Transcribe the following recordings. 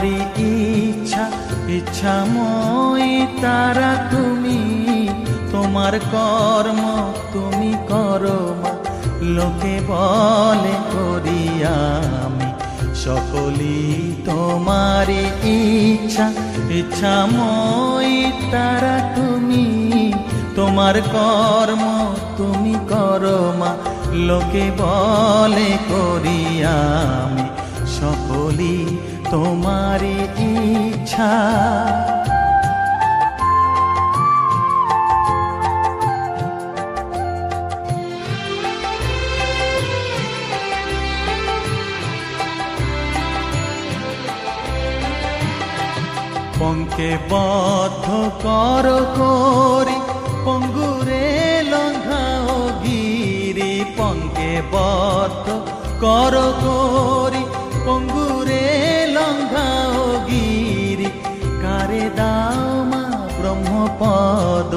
তোমারি ইচ্ছা ইচ্ছাময়ী তারা তুমি, তোমার কর্ম তুমি করো মা, লোকে বলে করি আমি। সকলই তোমারি ইচ্ছা ইচ্ছাময়ী তারা তুমি, তোমার কর্ম তুমি করো মা, লোকে বলে করি আমি। সকলই তোমারি ইচ্ছা। পঙ্কে বদ্ধ কর করি পঙ্গুরে লঙ্ঘাও গিরি, পঙ্কে বদ্ধ কর করি পঙ্গুরে লঙ্ঘাও গিরি। কারে দাও মা ব্রহ্মপদ,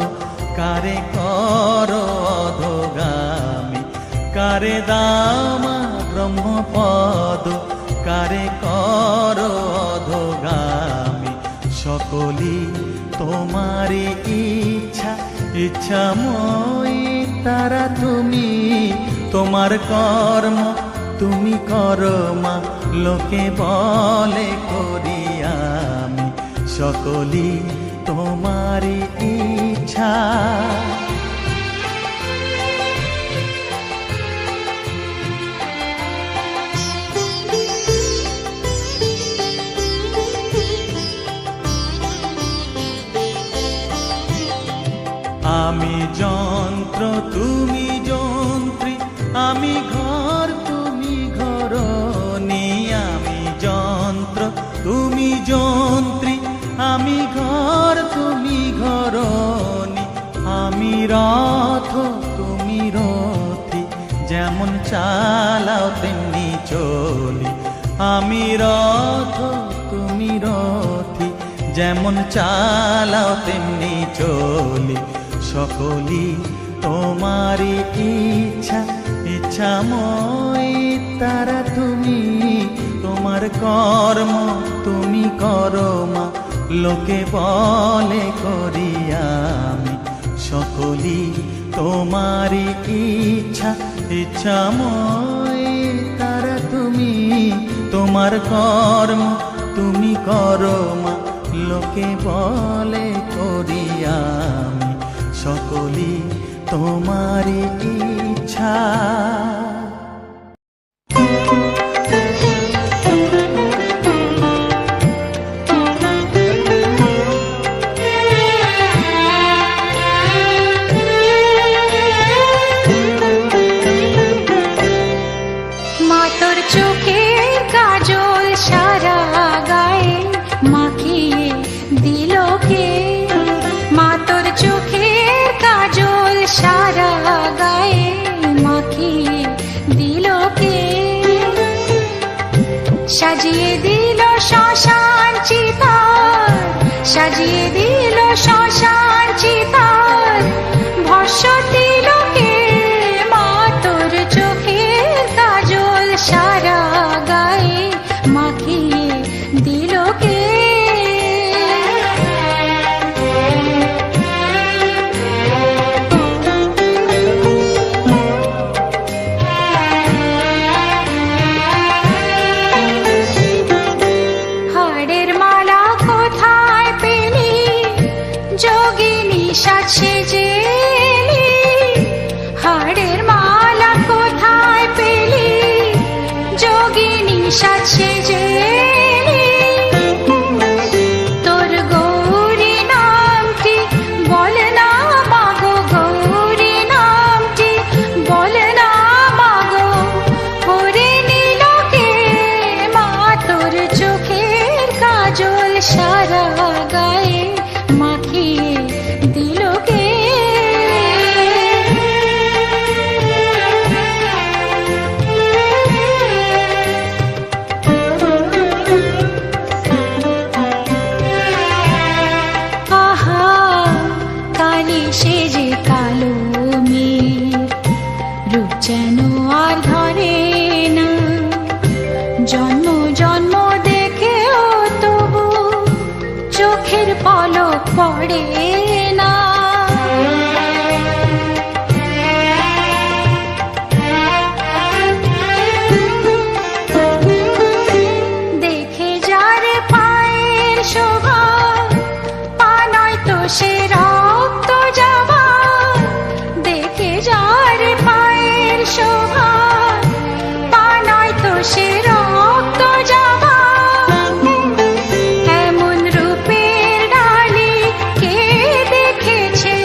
কারে কর অধোগামী, কারে দাও মা ব্রহ্মপদ, কারে কর অধোগামী। সকলই তোমারি ইচ্ছা ইচ্ছাময়ী তারা তুমি, তোমার কর্ম তুমি করো মা, লোকে বলে করি আমি। সকলই তোমারি ইচ্ছা। আমি যন্ত্র তুমি যন্ত্রী, আমি ঘর তুমি ঘরণী। আমি যন্ত্র তুমি যন্ত্রী, আমি ঘর তুমি ঘরণী। আমি রথ তুমি রথী, যেমন চালাও তেমনি চলি। আমি রথ তুমি রথী, যেমন চালাও তেমনি চলি। সকলই তোমারি ইচ্ছা ইচ্ছাময়ী তারা তুমি, তোমার কর্ম তুমি করো মা, লোকে বলে করি আমি। সকলই তোমারি ইচ্ছা ইচ্ছাময়ী তারা তুমি, তোমার কর্ম তুমি করো মা, লোকে বলে করি আমি। সকলই তোমারি ইচ্ছা। মা তোর চোখের কাজল সারা গায়ে মাখিয়ে দিল কে, মা তোর চোখের কাজল সারা গায়ে মাখিয়ে দিল কে। সাজিয়ে দিল শ্মশান চিতার, সাজিয়ে দিল শ্মশান চিতার, ভস্য দিল কে। মা তোর চোখের কাজল সারা গায়ে মাখিয়ে দিল কে। হাড়ের মালা কোথায় পেলি, যোগিনী সাজ সেজে এলি। হাড়ের মালা কোথায় পেলি, যোগিনী সাজ সেজে এলি। তোর গৌরী নামটি বল না মাগো, গৌরী নামটি বল না মাগো, করে নিল কে। মা তোর চোখের কাজল সারা গায়ে মাখিয়ে দিল কে। আহা কালি সেজে কালো মেয়ে, রূপ যেন আর ধরে না। জন্ম জন্ম দেখেও তো পড়ে না। দেখে যার পায়ের শোভা, পা নয় তো সে রক্ত যাওয়া। দেখে যার পায়ের শোভা, পা নয় তো সে রক্ত যাওয়া। এমন রূপের ডালি কে দেখেছে,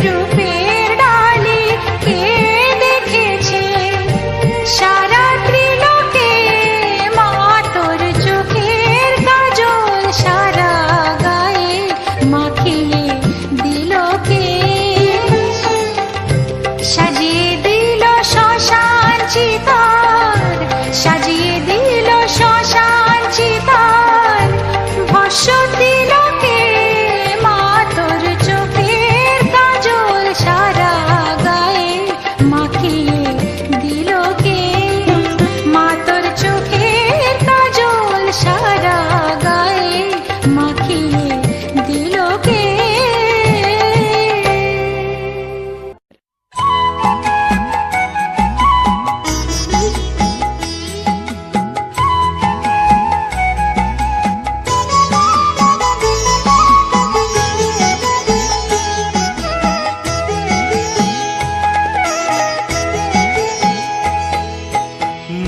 রূপের ডালি কে দেখেছে। সারা ত্রিলোকে মা তোর চোখের কাজল সারা গায়ে মাখিয়ে দিল কে। সাজিয়ে দিল শ্মশান চিতার, সাজিয়ে দিল শ্মশান চিতার। ভস্য দিল কে মা তোর চোখের কাজল সারা গায়ে মাখিয়ে দিল কে। মা তোর চোখের কাজল সারা গায়ে মাখিয়ে দিল কে।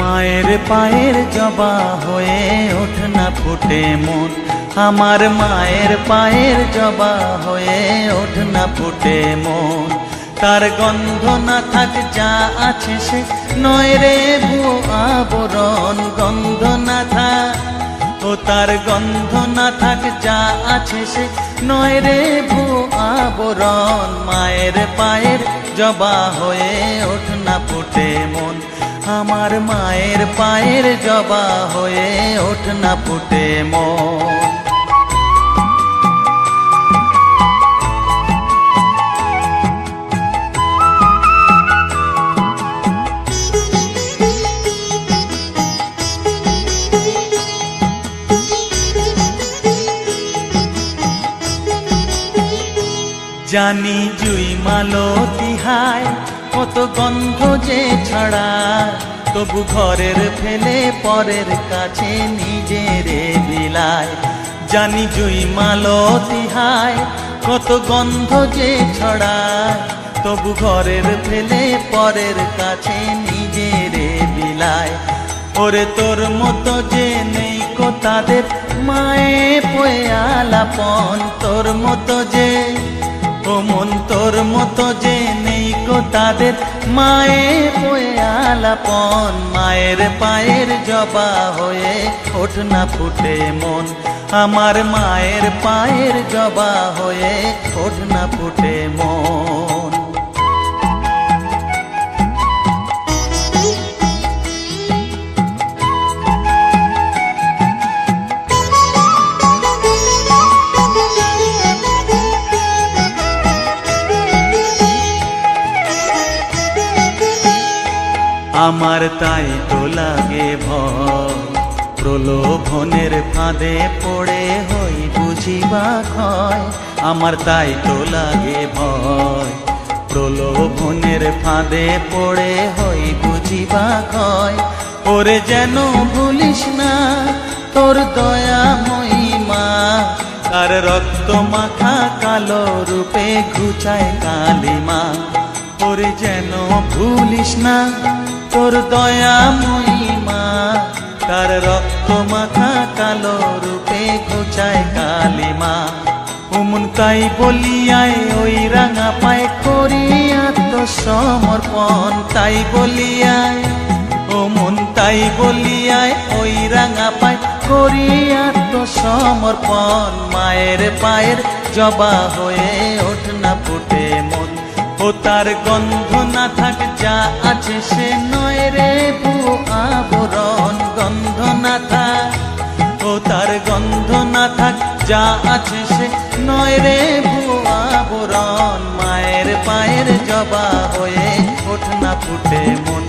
মায়ের পায়ের জবা হয়ে ওঠ না ফুটে মন, আমার মায়ের পায়ের জবা হয়ে ওঠ না ফুটে মন। তার গন্ধ না থাক যা আছে সে নয় রে ভুয়ো আবরণ, গন্ধ না থাক ও তার গন্ধ না থাক যা আছে সে নয় রে ভুয়ো আবরণ। মায়ের পায়ের জবা হয়ে ওঠ না ফুটে মন, আমার মায়ের পায়ের জবা হয়ে ওঠ না ফুটে মন। জানি জুই মালতী হায় কত গন্ধ যে ছড়ায়, তবু ঘরের ফেলে পরের কাছে নিজেরে বিলায়। জানি জুই মালতী হায় কত গন্ধ যে ছড়ায়, তবু ঘরের ফেলে পরের কাছে নিজেরে বিলায়। ওরে তোর মতো যে নেই কো তাদের মায়ে পয়ে আলাপন, তোর মতো যে ও মন তোর মতো যে নেই কো তাদের মায়ে পয়ে আলাপন। মায়ের পায়ের জবা হয়ে ওঠ না ফুটে মন, আমার মায়ের পায়ের জবা হয়ে ওঠ না ফুটে মন। আমার তাই তো লাগে ভয়, প্রলোভনের ফাঁদে পড়ে হই বুঝিবা ক্ষয়। আমার তাই তো লাগে ভয়, প্রলোভনের ফাঁদে পড়ে হই বুঝিবা ক্ষয়। ওরে যেন ভুলিস না তোর দয়া মহিমা, তার রক্ত মাখা কালো রূপে ঘুচায় কালিমা। ওরে যেন ভুলিস না তোর দয়া মহিমা, তার রক্ত মাখা কালো রূপে ঘুচায় কালিমা। ওমন তাই বলিয়ায় ওই রাঙা পায় করি আত্মসমর্পণ, তাই বলিয়ায় ও মন তাই বলিয়ায় ওই রাঙা পায় করি আত্মসমর্পণ। মায়ের পায়ের জবা হয়ে ওঠ না ফুটে মন, ও তার গন্ধ না থাক যা আছে সে নয় রে ভুয়ো আবরণ, গন্ধ না থাক ও তার গন্ধ না থাক যা আছে সে নয় রে ভুয়ো আবরণ। মায়ের পায়ের জবা হয়ে ওঠ না ফুটে মন,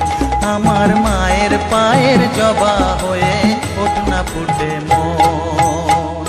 আমার মায়ের পায়ের জবা হয়ে ওঠ না ফুটে মন।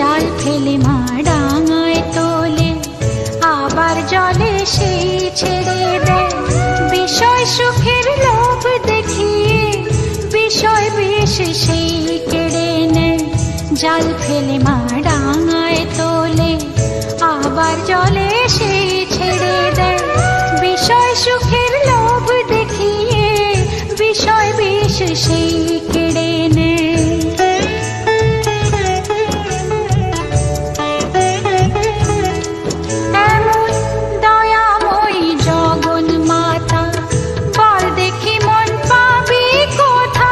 জাল ফেলে মা ডাঙায় তোলে, আবার জলে সেই ছেড়ে দেয়। বিষয় সুখের লোভ দেখিয়ে বিষয় বিষ সেই কেড়ে নেয়। জাল ফেলে মা ডাঙায় তোলে, আবার জলে সেই ছেড়ে দেয়। বিষয় সুখের লোভ দেখিয়ে বিষয় বিষ সেই কেড়ে নেয়। এমন দয়াময়ী জগন মাতা, বল দেখি মন পাবি কোথা।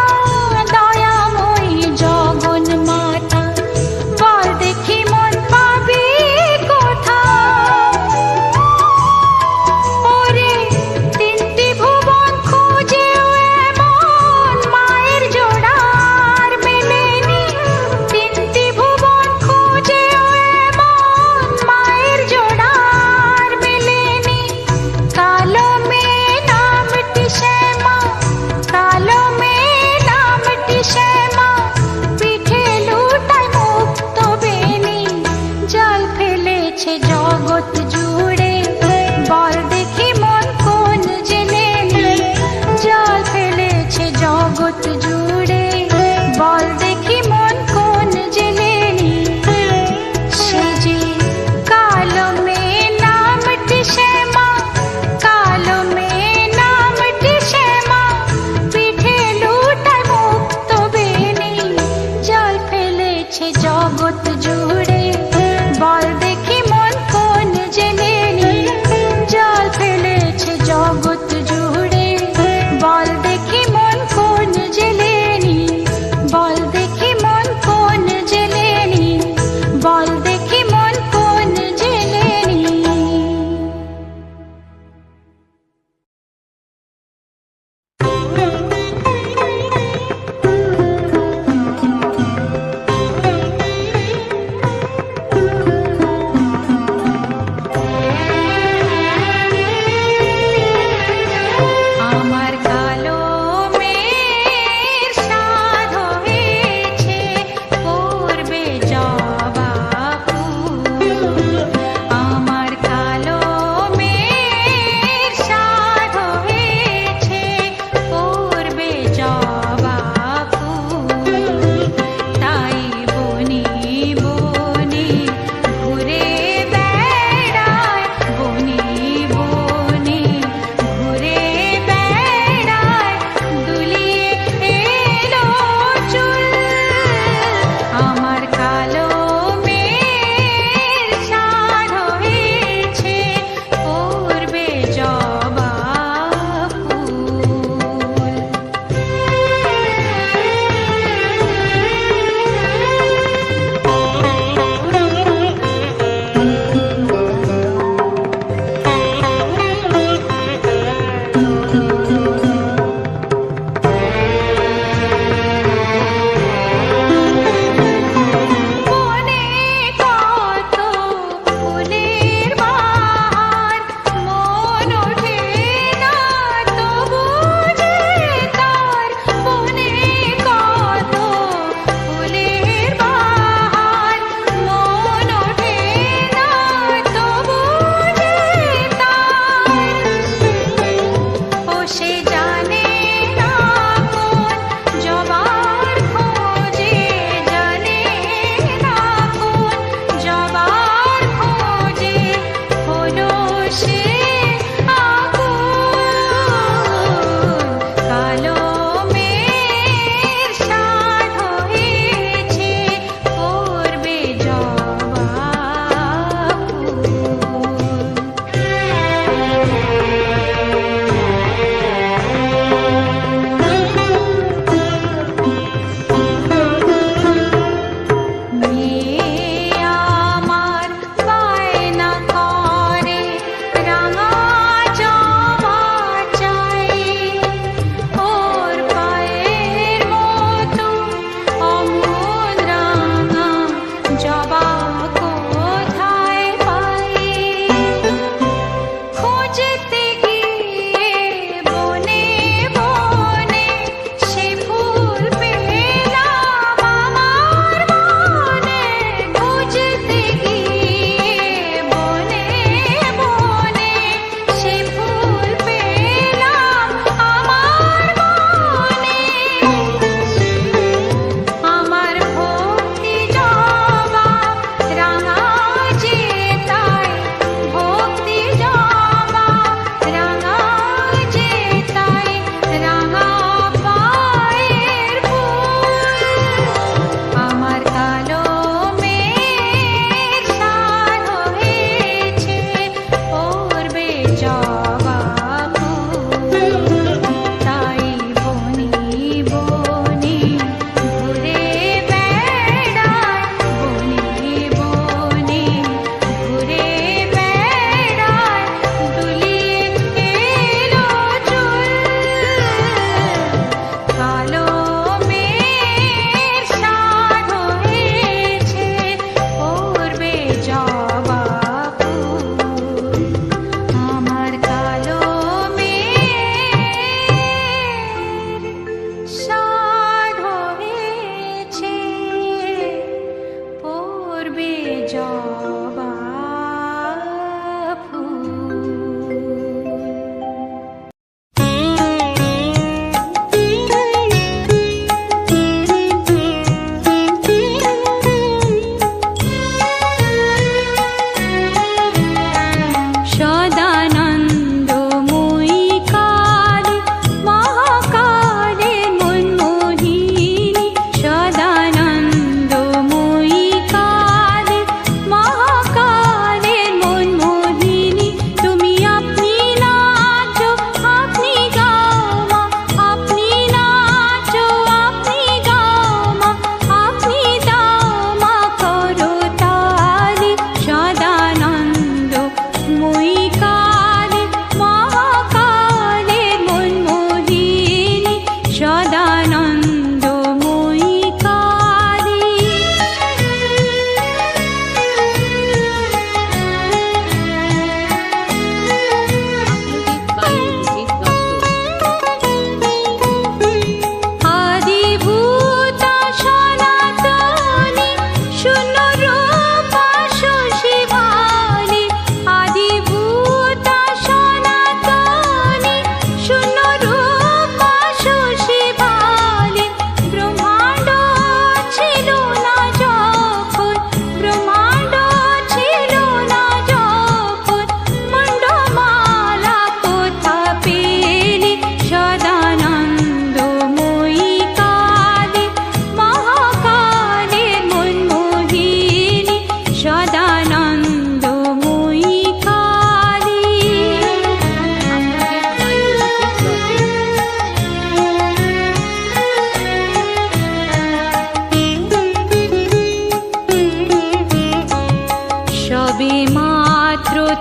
দয়াময়ী জগন মাতা, বল দেখি মন পাবি কোথা। ওরে তিনটি ভুবন খুঁজেও এমন মায়ের জোড়ার মেলেনি। তিনটি ভুবন খুঁজেও এমন মায়ের জোড়ার মেলেনি। কালো মেয়ে নামটি শ্যামা, কালো মেয়ে নামটি শ্যামা, পিঠে লুটায় মুক্ত বেনি। জাল ফেলেছে জগৎ জুড়ে, বল দেখি মন কোন জেলেনি। জাল ফেলেছে জগৎ জুড়ে, বল দেখি মন কোন জেলেনি। সে যে কালো মেয়ে নামটি শ্যামা, কালো মেয়ে নামটি শ্যামা, পিঠে লুটায় মুক্ত বেনি। জাল ফেলেছে জগৎ জুড়ে, বল দেখি মন কোন জেলেনি। জাল ফেলেছে জগৎ জুড়ে, বল দেখি মন কোন জেলেনি। বল দেখি মন কোন জেলেনি, বল দেখি মন কোন জেলেনি।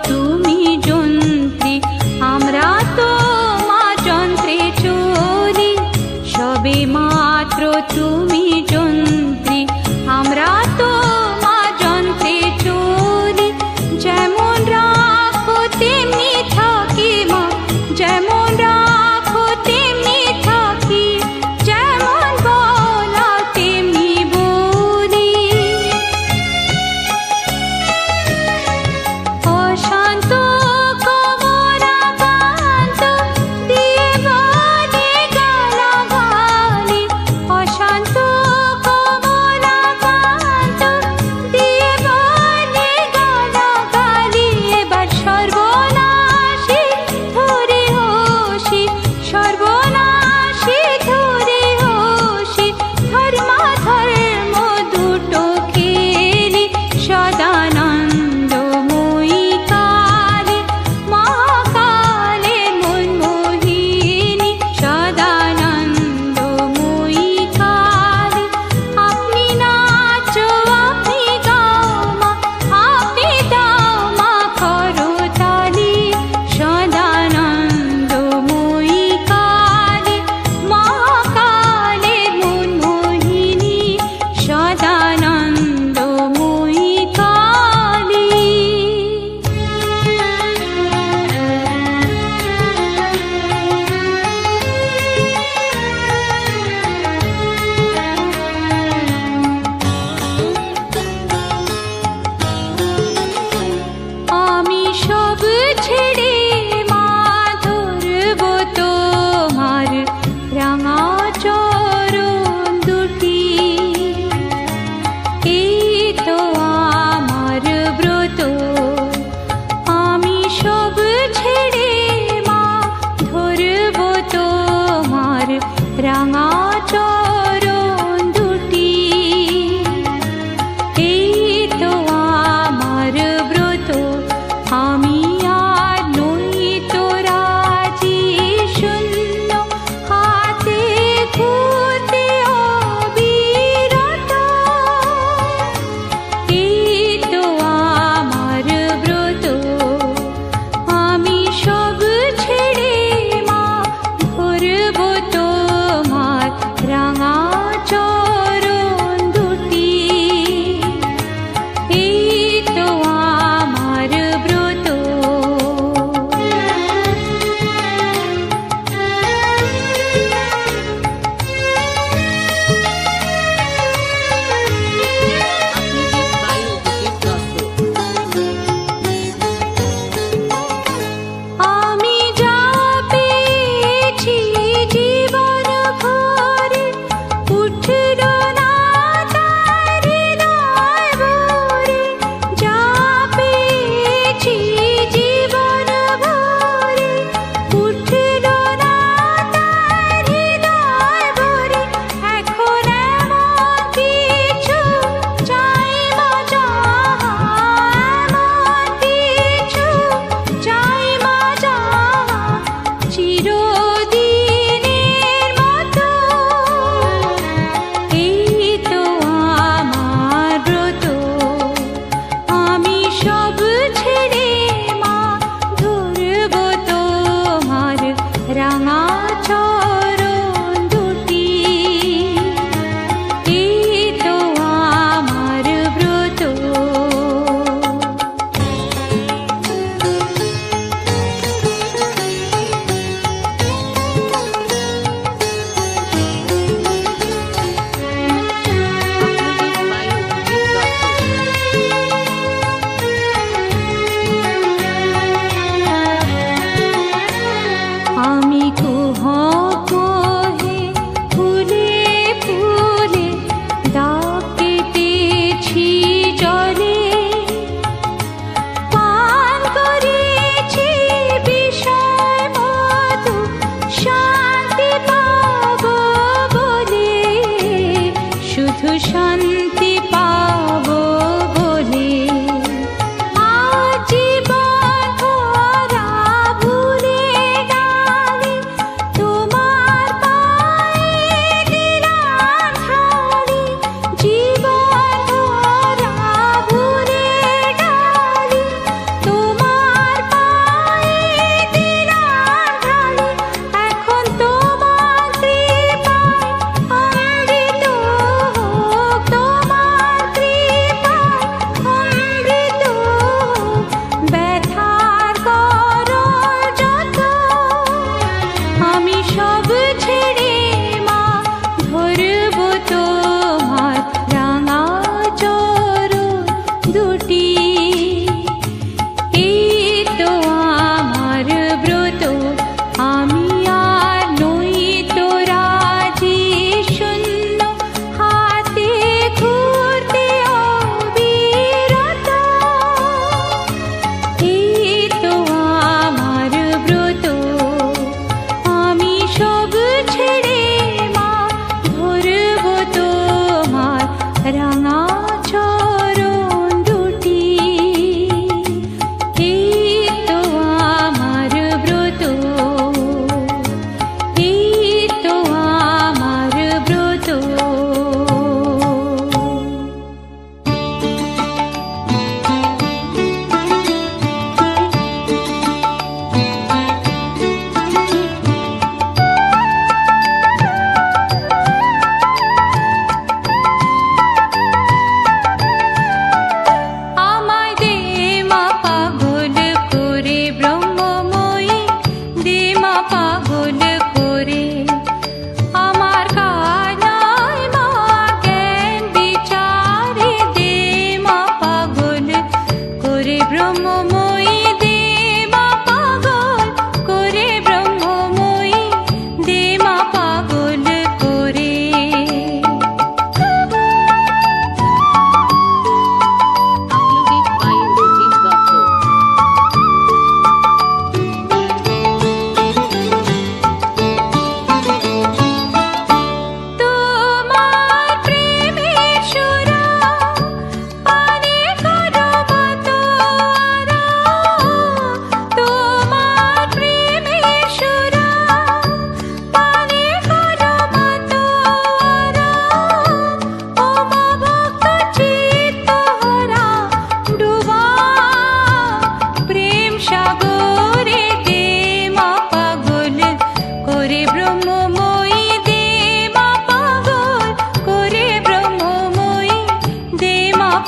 তুমি যন্ত্রী, আমরা তো মা যন্ত্রে চলি। সবে মাত্র তুমি যন্ত্রী, আমরা তো মা যন্ত্রে চলি। যেমন রাখো তেমনি থাকি মা, যেমন রাখো তেমনি থাকি, যেমন বলা তেমনি বলি। অশান্ত কমলাকান্ত দিয়ে বলে গালাগালি, অশান্ত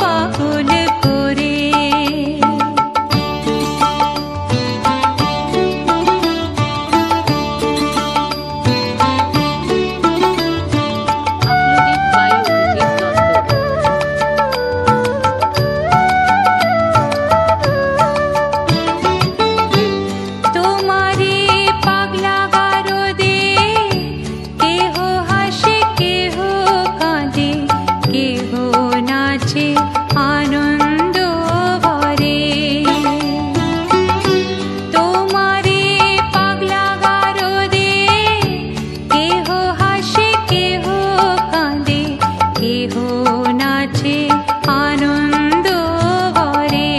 পাগল করে। তোমারে পাগলা গারদে কেহ হাসে কেহ কাঁদে, কেহ নাচে আনন্দ ভরে। তোমারে পাগলা গারদে কেহ হাসে কেহ কাঁদে, কেহ নাচে আনন্দ ভরে।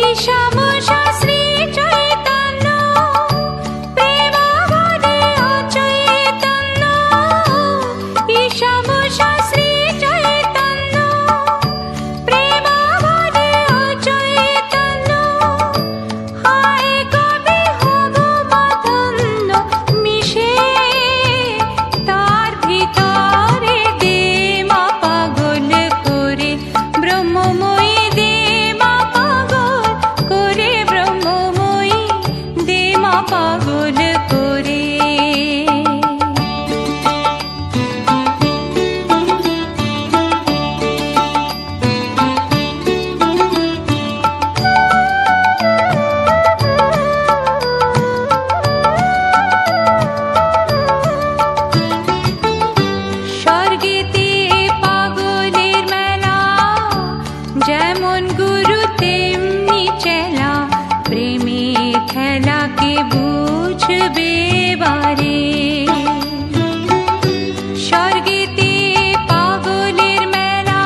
ঈশামশা শ্রী চৈতন্য প্রেমাবনে অচৈতন্য। ঈশামশা শ্রী চৈতন্য প্রেমাবনে অচৈতন্য। হায় কবে হব মাধন্য মিশে তার ভিতরে, দে মা পাগল করে ব্রহ্মময়ী, দে মা পাগল করে ব্রহ্মময়ী, দে মা পাগল করে। স্বর্গেতে পাগলের মেলা, যেমন গুরু তেমনি চেলা, প্রেমে খেলাকে বুঝবে বারে। স্বর্গেতে পাগলের মেলা,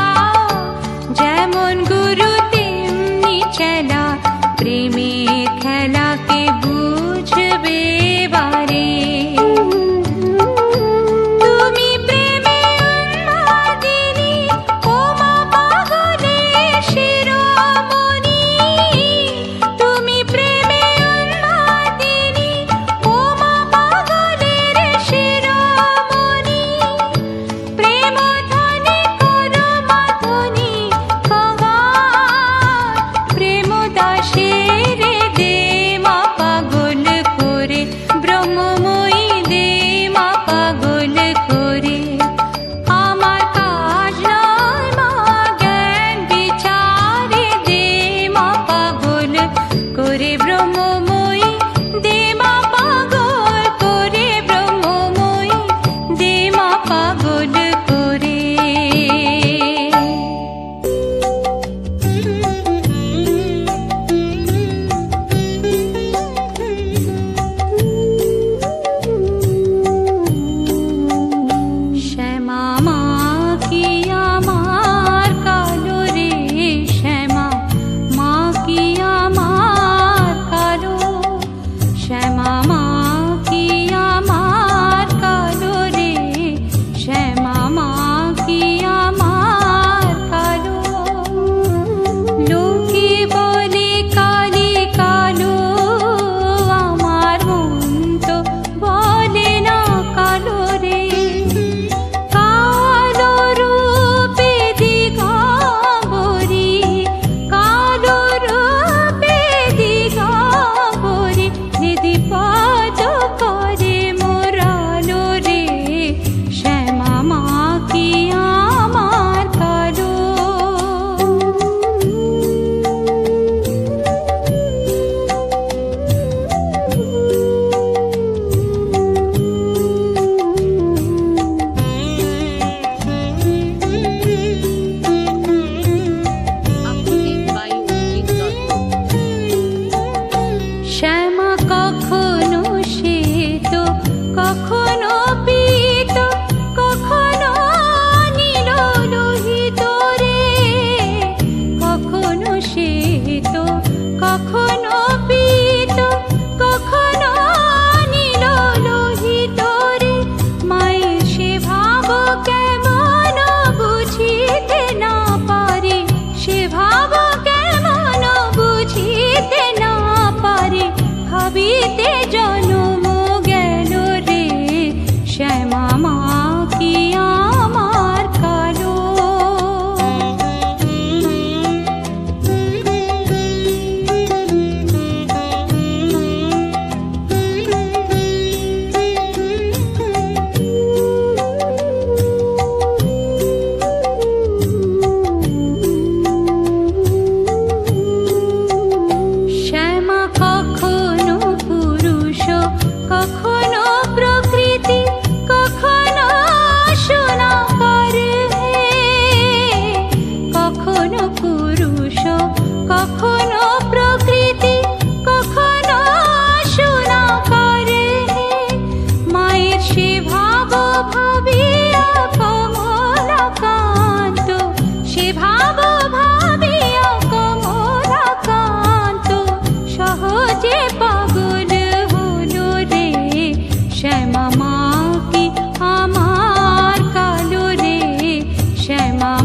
যেমন গুরু তেমনি চেলা, প্রেমে খেলাকে বুঝবে বারে। তুমি প্রেমে উন্মাদিনী, ও মা পাগলের শিরোমণি। তুমি প্রেমে উন্মাদিনী, ও মা পাগলের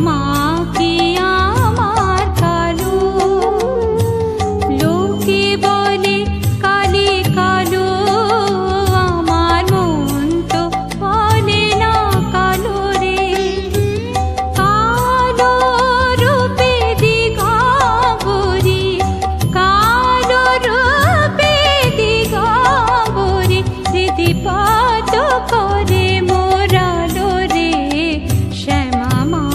মা কি আমার কালো, লোকে বলে কালি কালো, আমার মন তো বলে না কালো রে। কালো রূপে দিগম্বরী, কালো রূপে দিগম্বরী, হৃদিপাত করে মোরালো রে। শ্যামা মা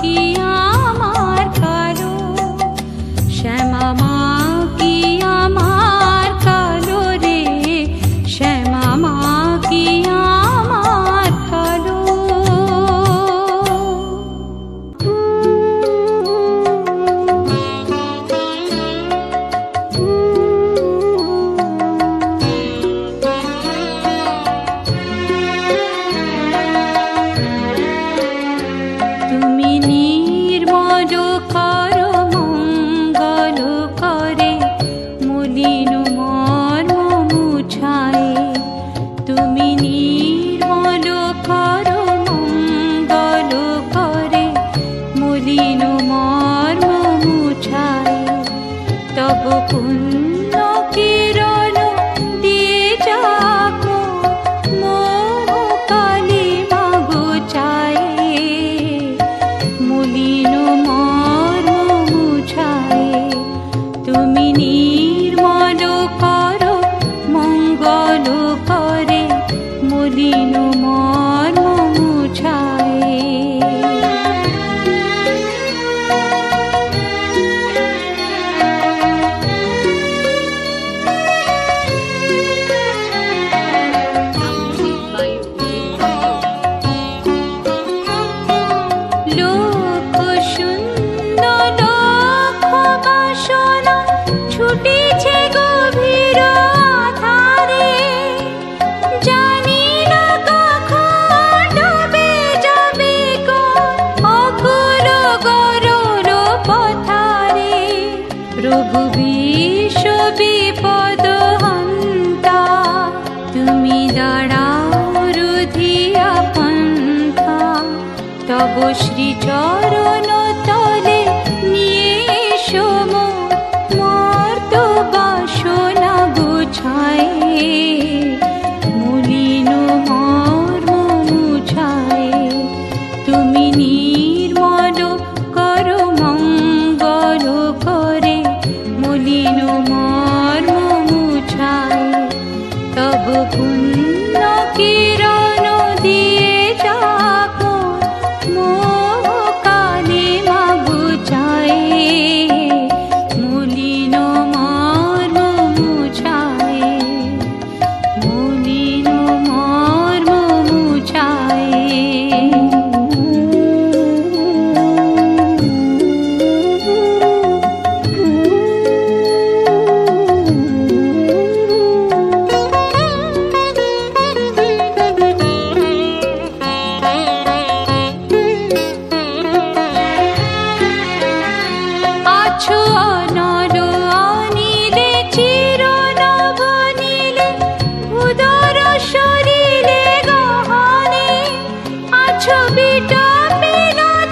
কি আমার কালো, শ্যামা মা কি আমার কালো রে, শ্যামা মা কি আমার কালো। তুমি নির্মল করো মঙ্গল করে, মলিন মর্ম মুছায়ে। তুমি নির্মল করো মঙ্গল করে, মলিন মর্ম মুছায়ে। তব পুণ্য কিরণ দিয়ে যাক মোহ কালিমা ঘুচায়ে, মলিন মর্ম মুছায়ে। তুমি নির্মল করো মঙ্গল করে, মলিন মর্ম মুছায়ে। লোক শূন্য লোক বাসনা ছুটিছে গভীর আধারে, জানি না কখন ডুবে যাবে কোন অকুল গরল পথারে। প্রভু বিশ্ব বিপদ হন্তা, তুমি দাঁড়াও রুধিয়া পন্থা। তব শ্রীচরণ তলে নিয়ে এসো মর্ত বাসনা গুছায়ে, মলিন মর্ম মুছায়ে। তুমি নির্মল করো মঙ্গল করে, মলিন মর্ম মুছায়ে। তব পুণ্য কিরণ দিয়ে যাক মোহ কালিমা ঘুচায়ে, মলিন মর্ম মুছায়ে, মলিন মর্ম মুছায়ে। আছো অনল অনিলে চির নবনীলে, উদর শরীরে গহনে। আছো বিটপিনতায়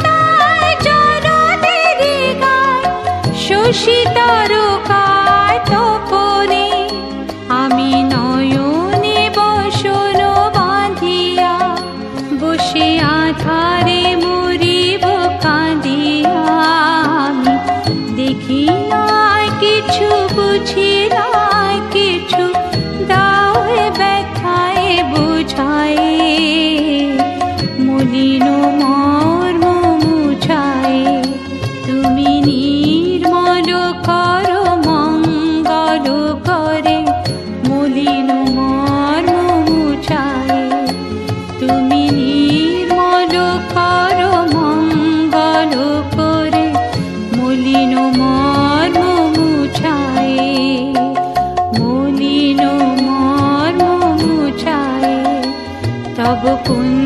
জনদেরি গায়, শশী তারকায় তপনে। আমি নয়নে বসন বাঁধিয়া, বসে আধারে মরিব কাঁদিয়া। আমি দেখি নাই কিছু, বুঝি নাই কিছু, দাও হে ব্যথায় বুঝায়ে, মলিন মর্ম মুছায়ে। তুমি নির্মল করো মঙ্গল করে, মলিন মর্ম মুছায়ে। তুমি নির্মল করো মঙ্গল করে, মলিন মর্ম মুছায়ে, মলিন মর্ম মুছায়ে। তব পুণ্য